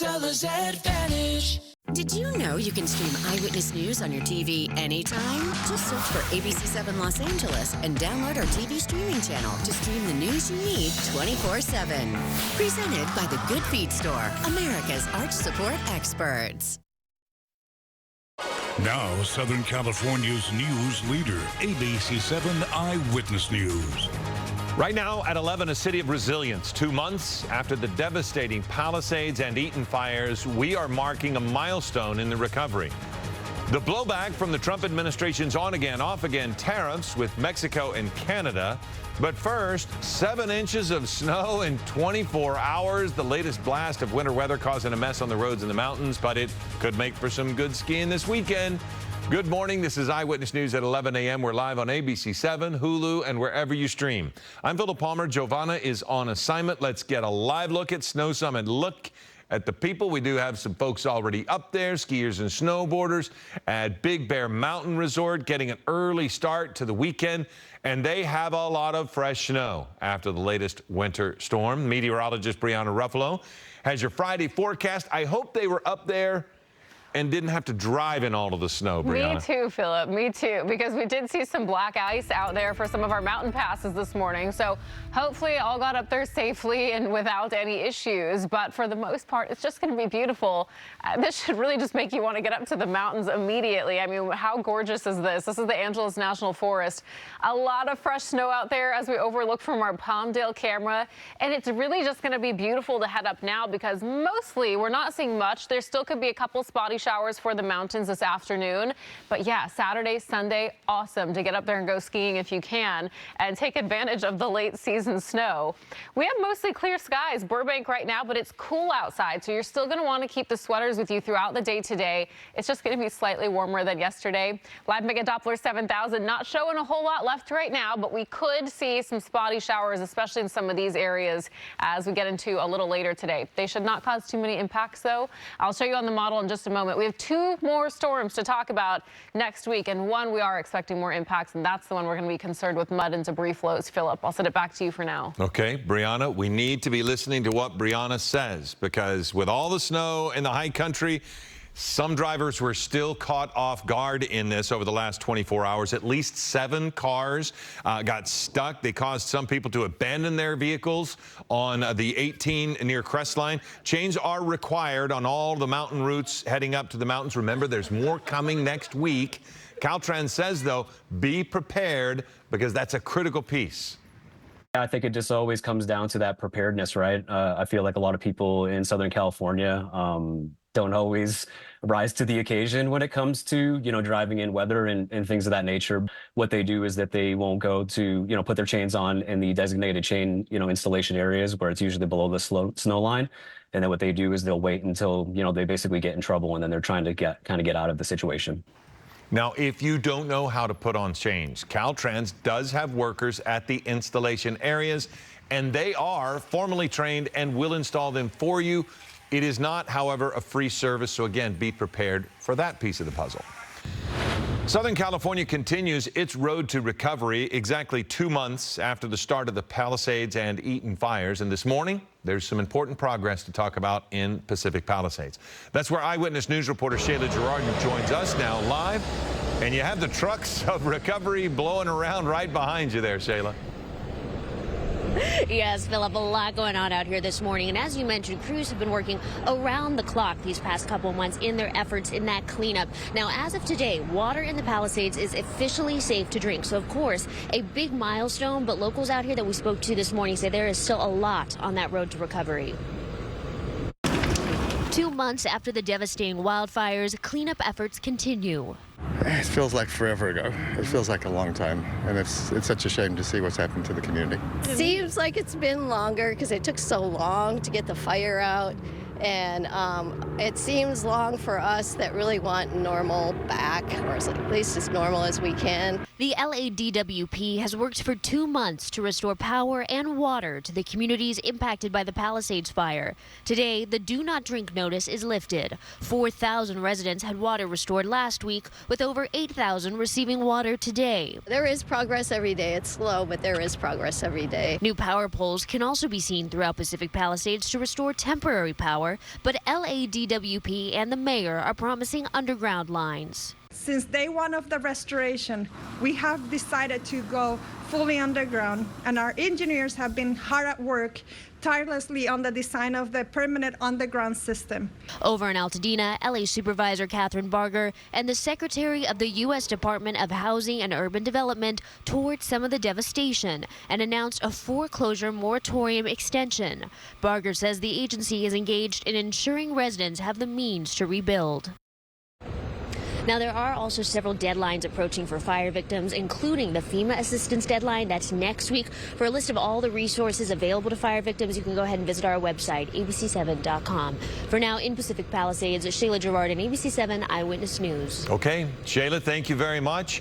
seller's advantage. Did you know you can stream Eyewitness News on your TV anytime? Just search for ABC7 Los Angeles and download our TV streaming channel to stream the news you need 24/7. Presented by the Good Feed Store, America's arch support experts. Now, Southern California's news leader, ABC7 Eyewitness News. Right now at 11, a city of resilience. 2 months after the devastating Palisades and Eaton fires, we are marking a milestone in the recovery. The blowback from the Trump administration's on-again, off-again tariffs with Mexico and Canada. But first, 7 inches of snow in 24 hours. The latest blast of winter weather causing a mess on the roads and the mountains, but it could make for some good skiing this weekend. Good morning. This is Eyewitness News at 11 a.m. We're live on ABC7, Hulu, and wherever you stream. I'm Philip Palmer. Giovanna is on assignment. Let's get a live look at Snow Summit. Look at the people. We do have some folks already up there, skiers and snowboarders at Big Bear Mountain Resort, getting an early start to the weekend. And they have a lot of fresh snow after the latest winter storm. Meteorologist Brianna Ruffalo has your Friday forecast. I hope they were up there and didn't have to drive in all of the snow, Brianna. Me too, Philip. Me too, because we did see some black ice out there for some of our mountain passes this morning. So hopefully all got up there safely and without any issues. But for the most part, it's just going to be beautiful. This should really just make you want to get up to the mountains immediately. I mean, how gorgeous is this? This is the Angeles National Forest. A lot of fresh snow out there as we overlook from our Palmdale camera. And it's really just going to be beautiful to head up now because mostly we're not seeing much. There still could be a couple spotty showers for the mountains this afternoon. But yeah, Saturday, Sunday, awesome to get up there and go skiing if you can and take advantage of the late season snow. We have mostly clear skies, Burbank right now, but it's cool outside. So you're still going to want to keep the sweaters with you throughout the day today. It's just going to be slightly warmer than yesterday. Live Mega Doppler 7000 not showing a whole lot left right now, but we could see some spotty showers, especially in some of these areas as we get into a little later today. They should not cause too many impacts though. I'll show you on the model in just a moment. We have 2 more storms to talk about next week, and one we are expecting more impacts, and that's the one we're going to be concerned with mud and debris flows. Philip, I'll send it back to you for now. Okay, Brianna, we need to be listening to what Brianna says because with all the snow in the high country, some drivers were still caught off guard in this over the last 24 hours. At least 7 cars got stuck. They caused some people to abandon their vehicles on the 18 near Crestline. Chains are required on all the mountain routes heading up to the mountains. Remember, there's more coming next week. Caltrans says, though, be prepared because that's a critical piece. I think it just always comes down to that preparedness, right? I feel like a lot of people in Southern California don't always rise to the occasion when it comes to, driving in weather and things of that nature. What they do is that they won't go to, put their chains on in the designated chain, installation areas where it's usually below the snow line. And then what they do is they'll wait until, they basically get in trouble and then they're trying to get out of the situation. Now, if you don't know how to put on chains, Caltrans does have workers at the installation areas, and they are formally trained and will install them for you. It is not, however, a free service, so again, be prepared for that piece of the puzzle. Southern California continues its road to recovery exactly 2 months after the start of the Palisades and Eaton fires. And this morning, there's some important progress to talk about in Pacific Palisades. That's where Eyewitness News reporter Shayla Gerard joins us now live. And you have the trucks of recovery blowing around right behind you there, Shayla. Yes, Philip, a lot going on out here this morning. And as you mentioned, crews have been working around the clock these past couple of months in their efforts in that cleanup. Now, as of today, water in the Palisades is officially safe to drink. So, of course, a big milestone. But locals out here that we spoke to this morning say there is still a lot on that road to recovery. 2 months after the devastating wildfires, cleanup efforts continue. It feels like forever ago. It feels like a long time, and it's such a shame to see what's happened to the community. Seems like it's been longer because it took so long to get the fire out, and it seems long for us that really want normal back, or at least as normal as we can. The LADWP has worked for 2 months to restore power and water to the communities impacted by the Palisades fire. Today, the do not drink notice is lifted. 4,000 residents had water restored last week, with over 8,000 receiving water today. There is progress every day. It's slow, but there is progress every day. New power poles can also be seen throughout Pacific Palisades to restore temporary power more, but LADWP and the mayor are promising underground lines. Since day one of the restoration, we have decided to go fully underground, and our engineers have been hard at work tirelessly on the design of the permanent underground system. Over in Altadena, LA Supervisor Catherine Barger and the Secretary of the U.S. Department of Housing and Urban Development toured some of the devastation and announced a foreclosure moratorium extension. Barger says the agency is engaged in ensuring residents have the means to rebuild. Now, there are also several deadlines approaching for fire victims, including the FEMA assistance deadline. That's next week. For a list of all the resources available to fire victims, you can go ahead and visit our website, abc7.com. For now, in Pacific Palisades, Shayla Gerard and ABC7 Eyewitness News. Okay, Shayla, thank you very much.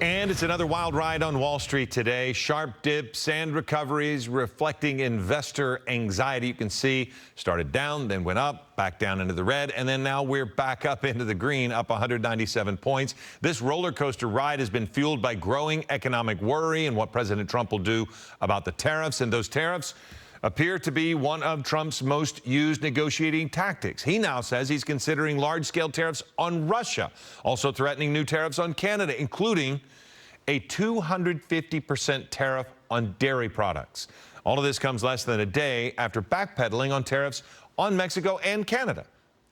And it's another wild ride on Wall Street today. Sharp dips and recoveries reflecting investor anxiety. You can see started down, then went up, back down into the red, and then now we're back up into the green, up 197 points. This roller coaster ride has been fueled by growing economic worry and what President Trump will do about the tariffs. And those tariffs appear to be one of Trump's most used negotiating tactics. He now says he's considering large-scale tariffs on Russia, also threatening new tariffs on Canada, including a 250% tariff on dairy products. All of this comes less than a day after backpedaling on tariffs on Mexico and Canada.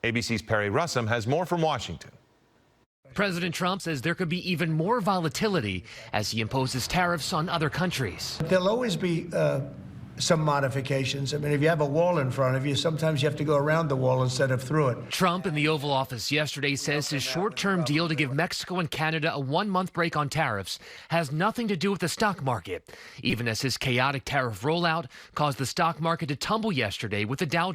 ABC's Perry Russum has more from Washington. President Trump says there could be even more volatility as he imposes tariffs on other countries. There'll always be some modifications. I mean, if you have a wall in front of you, sometimes you have to go around the wall instead of through it. Trump in the Oval Office yesterday says his short-term deal to give Mexico and Canada a one-month break on tariffs has nothing to do with the stock market, even as his chaotic tariff rollout caused the stock market to tumble yesterday with the Dow